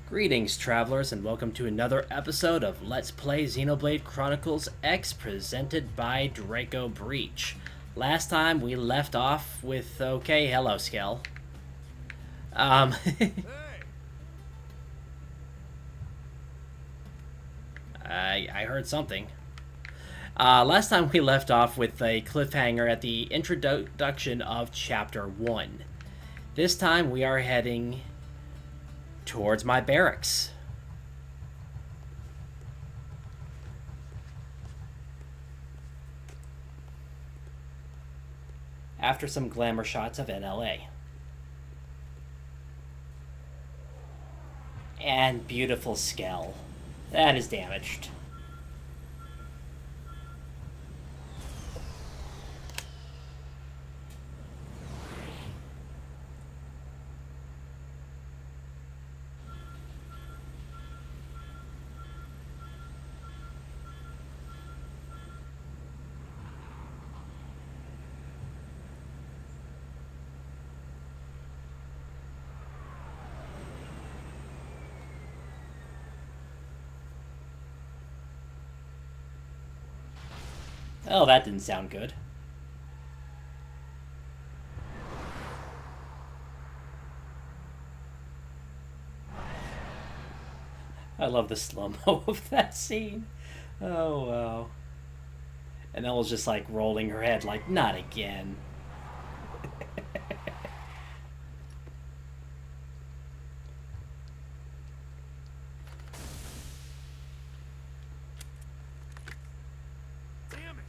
Greetings, travelers, and welcome to another episode of Let's Play Xenoblade Chronicles X, presented by Draco Breach. Last time we left off with, okay, hello, Skell. Hey! I heard something. Last time we left off with a cliffhanger at the introduction of Chapter 1. This time we are heading towards my barracks. After some glamour shots of NLA. And beautiful Skell. That is damaged. Oh, that didn't sound good. I love the slow-mo of that scene. Oh, wow. And Elma's just like rolling her head like, not again. Damn it!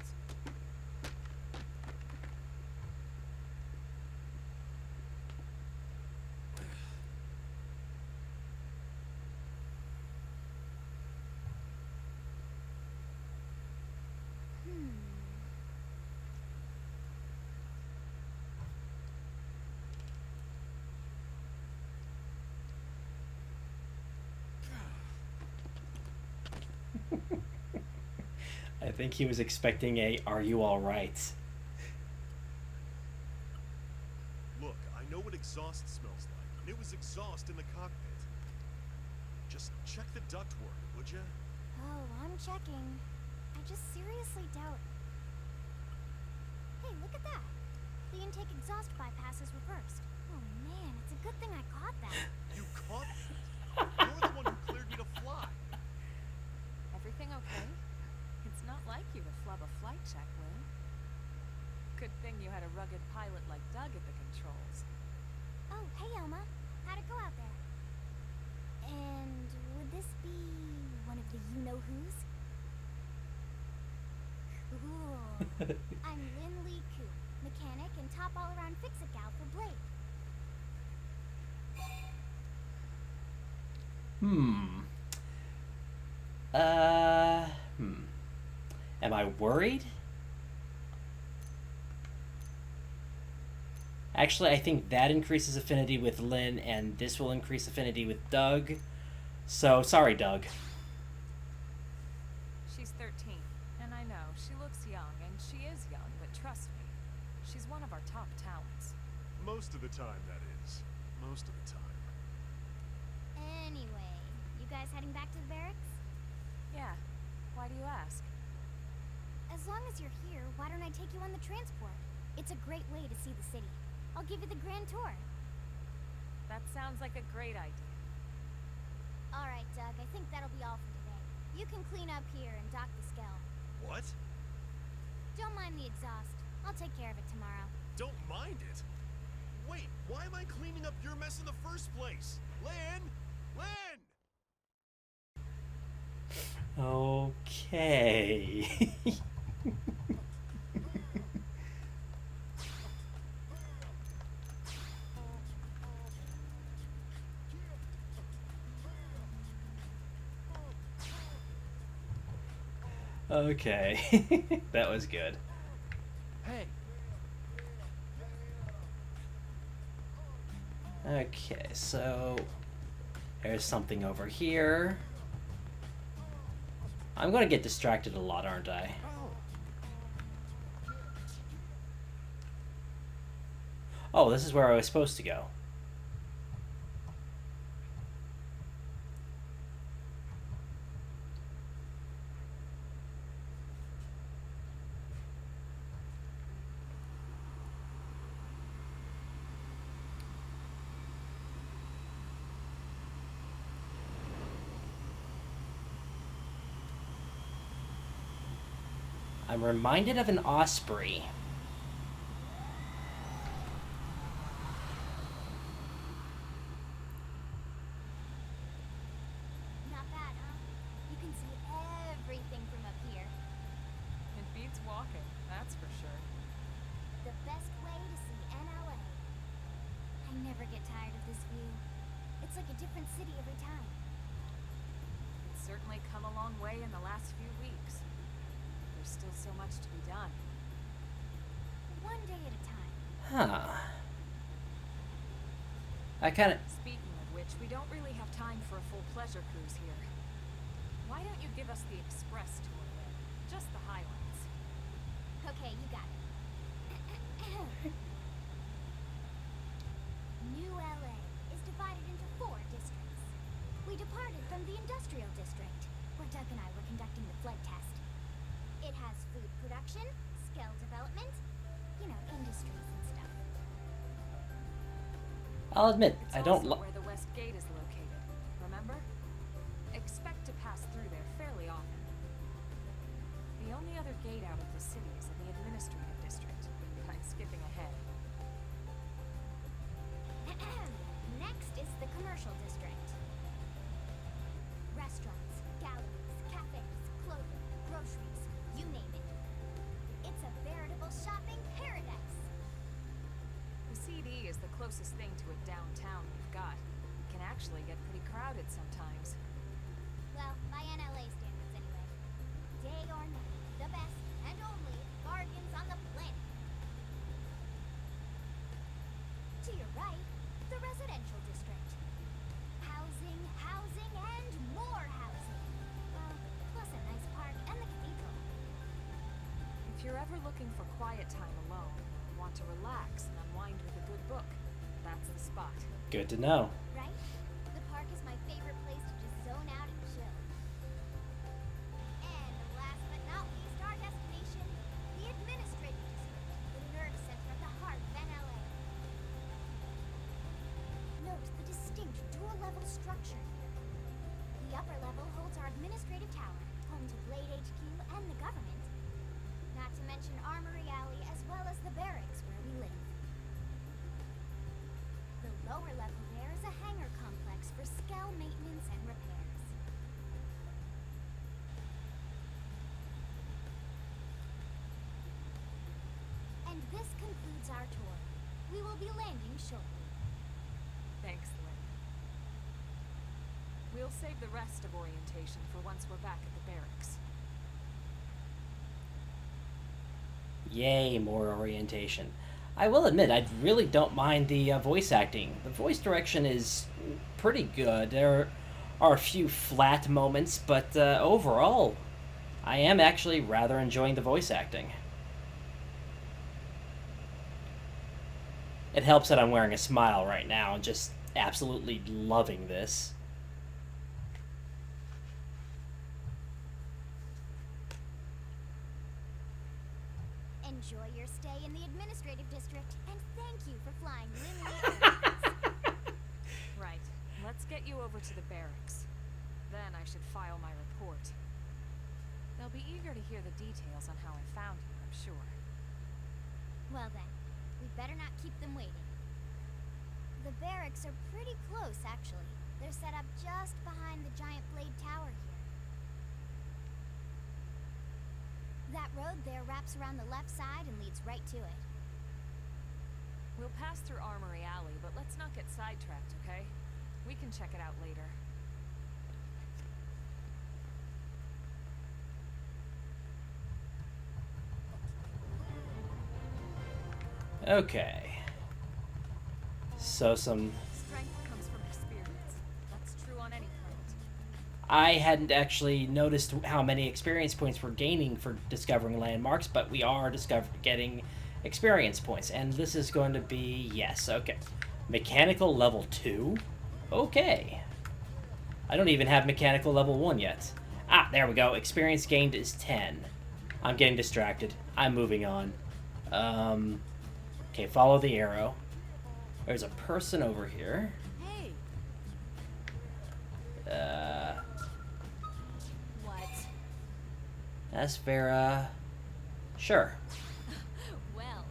I think he was expecting a, are you alright? Look, I know what exhaust smells like, and it was exhaust in the cockpit. Just check the ductwork, would ya? Oh, I'm checking. I just seriously doubt. Hey, look at that. The intake exhaust bypass is reversed. Oh man, it's a good thing I caught that. You caught me. You're the one who cleared me to fly. Everything okay? It's not like you to flub a flight check, Lin. Good thing you had a rugged pilot like Doug at the controls. Oh, hey Elma. How'd it go out there? And would this be one of the you-know-who's? Cool. I'm Lin Lee Koo, mechanic and top all-around fix-it gal for Blade. Am I worried? Actually, I think that increases affinity with Lin, and this will increase affinity with Doug. So, sorry, Doug. She's 13, and I know, she looks young, and she is young, but trust me, she's one of our top talents. Most of the time, that is. Most of the time. Anyway, you guys heading back to the barracks? Yeah, why do you ask? As long as you're here, why don't I take you on the transport? It's a great way to see the city. I'll give you the grand tour. That sounds like a great idea. Alright, Doug, I think that'll be all for today. You can clean up here and dock the Skell. What? Don't mind the exhaust. I'll take care of it tomorrow. Don't mind it? Wait, why am I cleaning up your mess in the first place? Lin! Lin! Okay. Okay. That was good. Hey! Okay, so there's something over here. I'm gonna get distracted a lot, aren't I? Oh, this is where I was supposed to go. I'm reminded of an osprey. Not bad, huh? You can see everything from up here. It beats walking, that's for sure. The best way to see NLA. I never get tired of this view. It's like a different city every time. It's certainly come a long way in the last few weeks. There's still so much to be done. One day at a time. Huh. I kind of... Speaking of which, we don't really have time for a full pleasure cruise here. Why don't you give us the express tour then? Just the highlights. Okay, you got it. New LA is divided into 4 districts. We departed from the industrial district, where Doug and I were conducting the flood test. It has food production, skill development, you know, industries and stuff. I'll admit, It's I don't also where the West Gate is located, remember? Expect to pass through there fairly often. The only other gate out of the city is in the administrative district. I'm skipping ahead. Next is the commercial district. Restaurants, galleries, cafes, clothing, groceries, you name it. It's a veritable shopping paradise. The CD is the closest thing to a downtown we've got. It can actually get pretty crowded sometimes. Well, by NLA standards anyway. Day or night, the best and only bargains on the planet. To your right, the residential district. Housing, housing, and more housing. Well, plus a nice park and the cathedral. If you're ever looking for quiet time alone, or want to relax and unwind with a good book, that's the spot. Good to know. Right? The park is my favorite place to just zone out and chill. And last but not least, our destination, the administrative district, the nerve center of the heart of NLA. Note the distinct dual-level structure here. The upper level holds our administrative tower, home to Blade HQ and the government. Not to mention Armory Alley as well as the barracks where we live. The lower level there is a hangar complex for Skell maintenance and repairs. And this concludes our tour. We will be landing shortly. Thanks, Lynn. We'll save the rest of orientation for once we're back at the barracks. Yay, more orientation. I will admit, I really don't mind the voice acting. The voice direction is pretty good. There are a few flat moments, but overall, I am actually rather enjoying the voice acting. It helps that I'm wearing a smile right now and just absolutely loving this. Enjoy your stay in the administrative district, and thank you for flying Lin Lee Koo. Right. Let's get you over to the barracks. Then I should file my report. They'll be eager to hear the details on how I found you, I'm sure. Well then, we better not keep them waiting. The barracks are pretty close, actually. They're set up just behind the giant blade tower here. That road there wraps around the left side and leads right to it. We'll pass through Armory Alley, but let's not get sidetracked, okay? We can check it out later. Okay. So some... Strength comes from experience. That's true on any planet. I hadn't actually noticed how many experience points we're gaining for discovering landmarks, but we are getting experience points. And this is going to be... yes, okay. Mechanical level 2? Okay. I don't even have mechanical level 1 yet. Ah, there we go. Experience gained is 10. I'm getting distracted. I'm moving on. Okay, follow the arrow. There's a person over here. Hey! What? That's Vera. Sure. Well,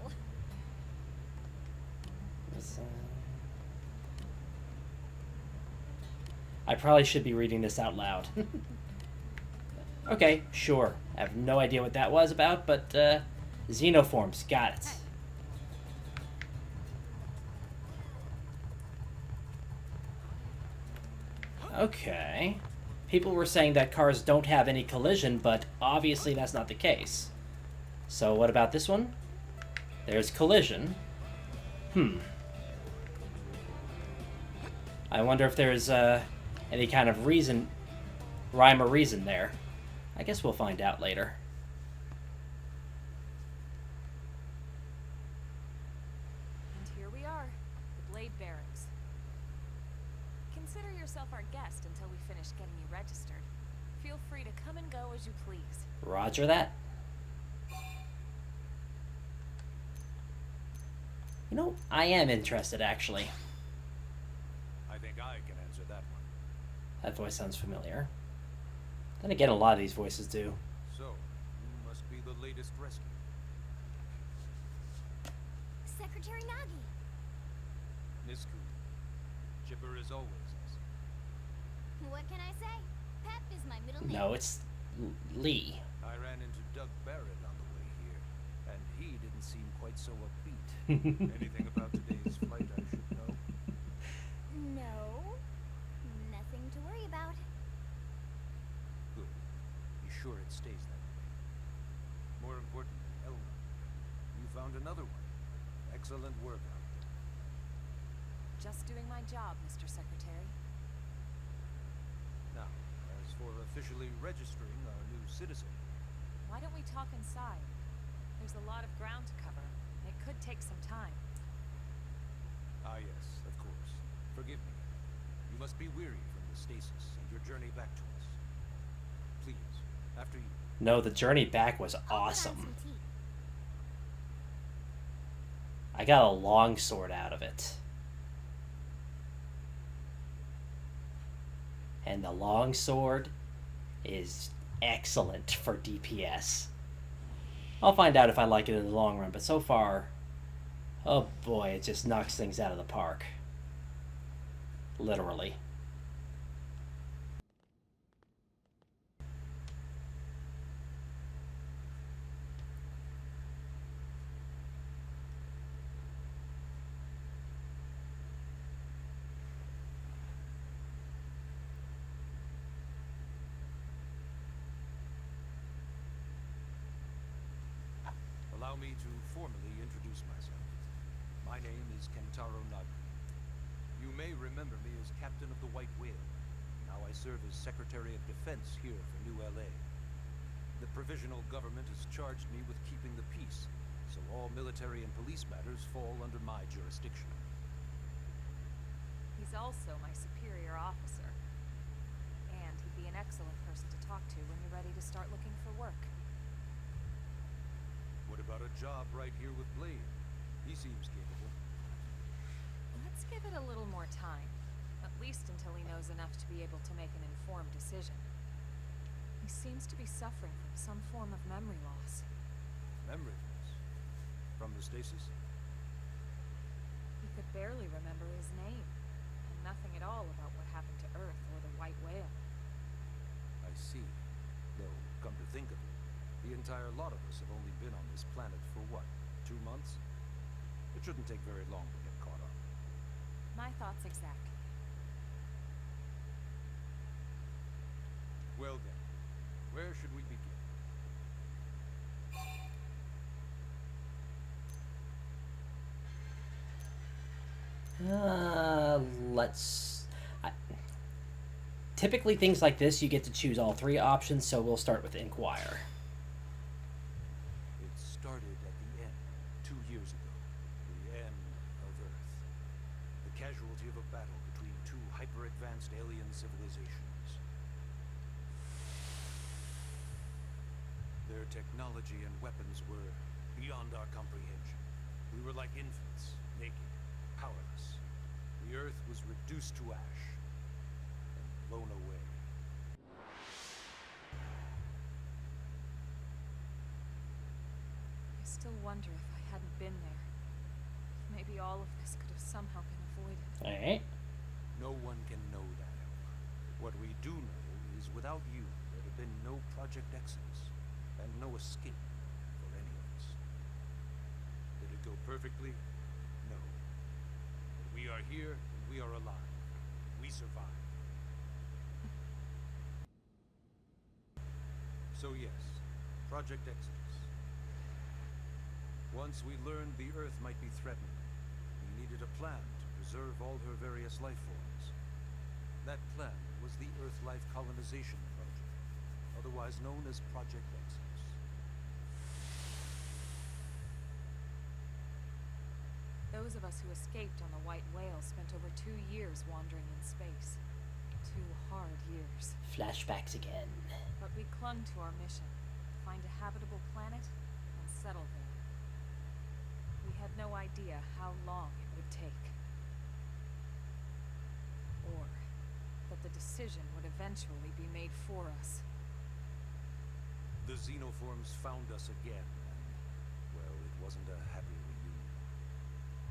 I probably should be reading this out loud. Okay, sure. I have no idea what that was about, but xenoforms, got it. Okay. People were saying that cars don't have any collision, but obviously that's not the case. So what about this one? There's collision. I wonder if there's any kind of reason, rhyme or reason there. I guess we'll find out later. And here we are, the Blade Barracks. Consider yourself our guest until we finish getting you registered. Feel free to come and go as you please. Roger that. You know, I am interested, actually. I think I can answer that one. That voice sounds familiar. Then again, a lot of these voices do. So, you must be the latest rescue. Secretary Nagi. Miss Koo. Chipper is always us. What can I say? Pep is my middle name. No, it's Lee. I ran into Doug Barrett on the way here, and he didn't seem quite so upbeat. Anything about today's flight I should know? No. Nothing to worry about. Good. Be sure it stays that way. More importantly, Elma, you found another one. Excellent work out there. Just doing my job, Mr. Secretary. Now, as for officially registering our new citizen, Why don't we talk inside? There's a lot of ground to cover. It could take some time. ah yes, of course. Forgive me. You must be weary from the stasis and your journey back to us. Please, after you. No, the journey back was I'll put on awesome. some tea. I got a long sword out of it. And the long sword is excellent for DPS. I'll find out if I like it in the long run, but so far, oh boy, it just knocks things out of the park. Literally. Allow me to formally introduce myself. My name is Kentaro Nagi. You may remember me as Captain of the White Whale. Now I serve as Secretary of Defense here for New LA. The provisional government has charged me with keeping the peace, so all military and police matters fall under my jurisdiction. He's also my superior officer. And he'd be an excellent person to talk to when you're ready to start looking for work. What about a job right here with Blade? He seems capable. Let's give it a little more time. At least until he knows enough to be able to make an informed decision. He seems to be suffering from some form of memory loss. Memory loss? From the stasis? He could barely remember his name, and nothing at all about what happened to Earth or the White Whale. I see. Though, come to think of it, the entire lot of us have only been on this planet for what, 2 months? It shouldn't take very long to get caught up. My thoughts exactly. Well then, where should we begin? Let's... Typically things like this, you get to choose all 3 options, so we'll start with Inquire. It started at the end, 2 years ago. The end of Earth. The casualty of a battle between 2 hyper-advanced alien civilizations. Their technology and weapons were beyond our comprehension. We were like infants, naked, powerless. The Earth was reduced to ash and blown away. still wonder if I hadn't been there, maybe all of this could have somehow been avoided. Alright. No one can know that, Elma. What we do know is without you, there'd have been no Project Exodus, and no escape for any of us. Did it go perfectly? No. But we are here, and we are alive. We survived. So yes, Project Exodus. Once we learned the Earth might be threatened, we needed a plan to preserve all her various life forms. That plan was the Earth Life Colonization Project, otherwise known as Project Exodus. Those of us who escaped on the White Whale spent over 2 years wandering in space. 2 hard years. Flashbacks again. But we clung to our mission, find a habitable planet and settle there. We had no idea how long it would take. Or that the decision would eventually be made for us. The Xenoforms found us again, and, well, it wasn't a happy reunion.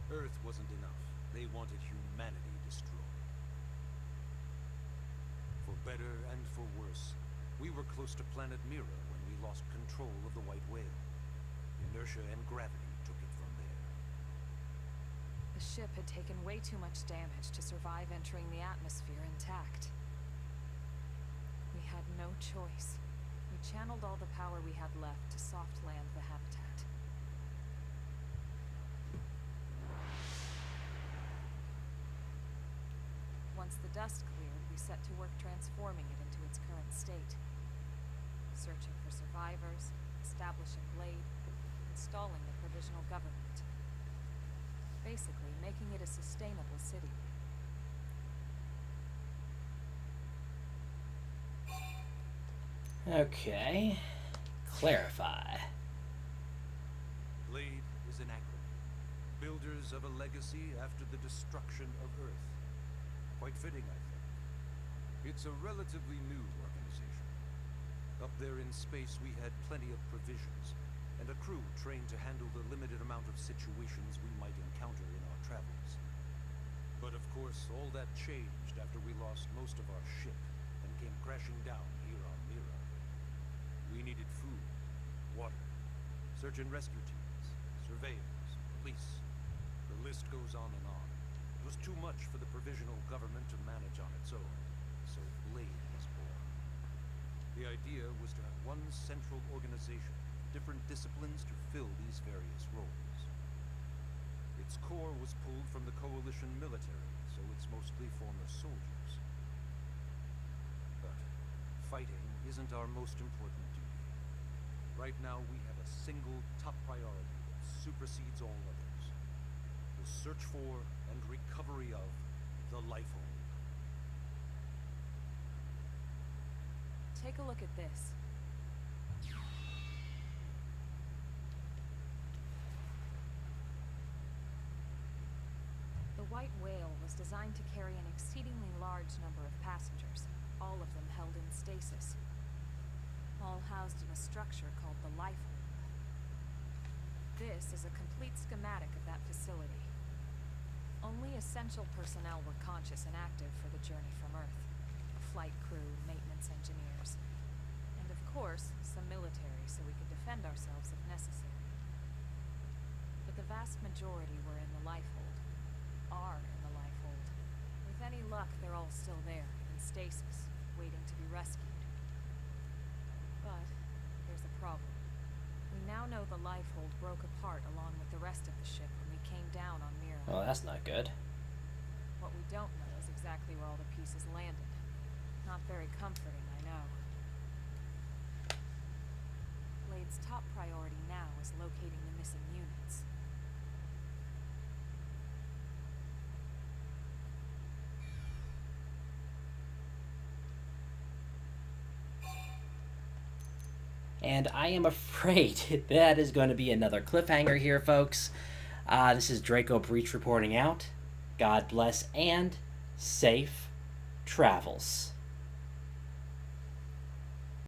Earth wasn't enough. They wanted humanity destroyed. For better and for worse, we were close to planet Mira when we lost control of the White Whale. Inertia and gravity took it from there. The ship had taken way too much damage to survive entering the atmosphere intact. We had no choice. We channeled all the power we had left to soft land the habitat. Once the dust cleared, we set to work transforming it into its current state. Searching for survivors, establishing Blade, installing the provisional government. Basically, making it a sustainable city. Okay. Clarify. Blade is an acronym. Builders of a legacy after the destruction of Earth. Quite fitting, I think. It's a relatively new organization. Up there in space, we had plenty of provisions, and a crew trained to handle the limited amount of situations we might encounter in our travels. But of course, all that changed after we lost most of our ship and came crashing down here on Mira. We needed food, water, search and rescue teams, surveyors, police. The list goes on and on. It was too much for the provisional government to manage on its own, so Blade was born. The idea was to have one central organization, different disciplines to fill these various roles. Its core was pulled from the Coalition military, so it's mostly former soldiers. But fighting isn't our most important duty. Right now we have a single top priority that supersedes all others. The search for and recovery of the Lifehold. Take a look at this. The White Whale was designed to carry an exceedingly large number of passengers, all of them held in stasis. All housed in a structure called the Lifehold. This is a complete schematic of that facility. Only essential personnel were conscious and active for the journey from Earth. A flight crew, maintenance engineers, and of course, some military so we could defend ourselves if necessary. But the vast majority were in the Lifehold. Are in the Lifehold. With any luck, they're all still there, in stasis, waiting to be rescued. But there's a problem. We now know the Lifehold broke apart along with the rest of the ship when we came down on Mira. Well, that's not good. What we don't know is exactly where all the pieces landed. Not very comforting, I know. Blade's top priority now is locating the missing units. And I am afraid that is going to be another cliffhanger here, folks. This is Draco Breach reporting out. God bless and safe travels.